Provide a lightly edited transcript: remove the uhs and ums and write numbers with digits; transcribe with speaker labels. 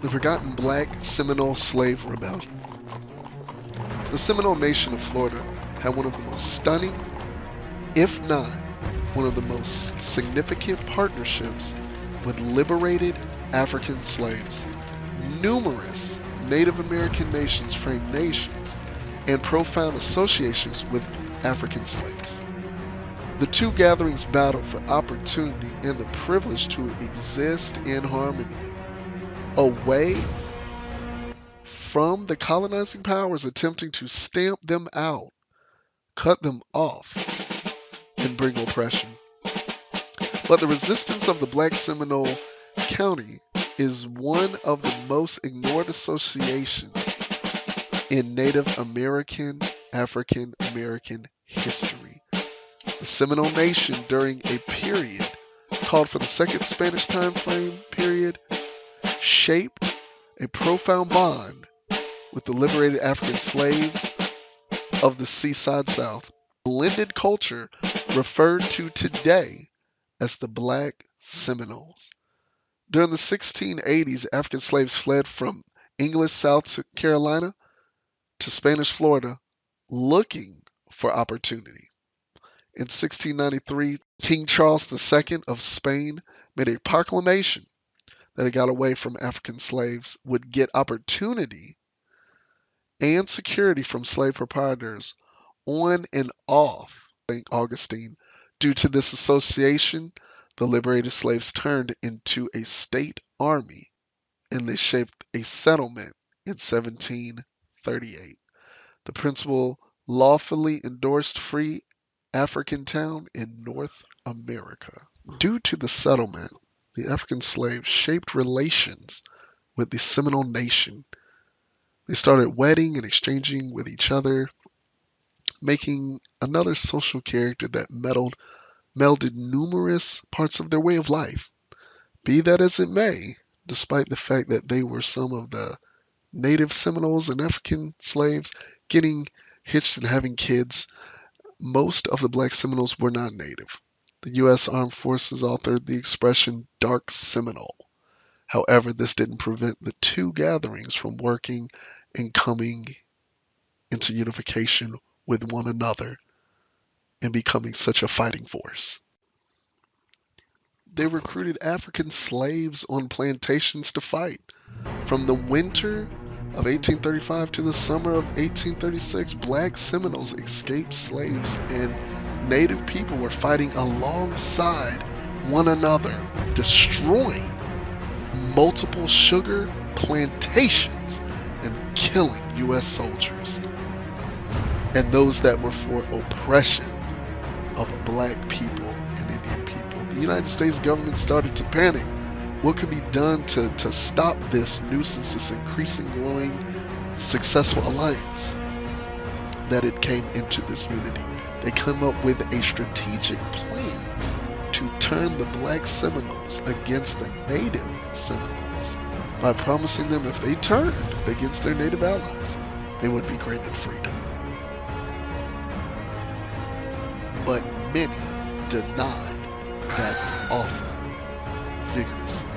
Speaker 1: The forgotten Black Seminole Slave Rebellion. The Seminole Nation of Florida had one of the most stunning, if not one of the most significant partnerships with liberated African slaves. Numerous Native American nations framed nations and profound associations with African slaves. The two gatherings battled for opportunity and the privilege to exist in harmony, away from the colonizing powers attempting to stamp them out, cut them off, and bring oppression. But the resistance of the Black Seminole County is one of the most ignored associations in Native American, African American history. The Seminole Nation, during a period called for the Second Spanish Time Frame period, shaped a profound bond with the liberated African slaves of the seaside South. Blended culture referred to today as the Black Seminoles. During the 1680s, African slaves fled from English South Carolina to Spanish Florida looking for opportunity. In 1693, King Charles II of Spain made a proclamation that he got away from African slaves would get opportunity and security from slave proprietors on and off St. Augustine. Due to this association, the liberated slaves turned into a state army and they shaped a settlement in 1738. The principal lawfully endorsed free African town in North America. Due to the settlement, the African slaves shaped relations with the Seminole Nation. They started wedding and exchanging with each other, making another social character that melded numerous parts of their way of life. Be that as it may, despite the fact that they were some of the native Seminoles and African slaves getting hitched and having kids, most of the Black Seminoles were not native. The U.S. Armed Forces authored the expression Dark Seminole. However, this didn't prevent the two gatherings from working and coming into unification with one another and becoming such a fighting force. They recruited African slaves on plantations to fight. From the winter of 1835 to the summer of 1836, Black Seminoles escaped slaves and Native people were fighting alongside one another, destroying multiple sugar plantations and killing U.S. soldiers and those that were for oppression of Black people and Indian people. The United States government started to panic. What could be done to stop this nuisance, this increasing, growing, successful alliance? That it came into this unity. They come up with a strategic plan to turn the Black Seminoles against the Native Seminoles by promising them if they turned against their Native allies, they would be granted freedom. But many denied that offer vigorously.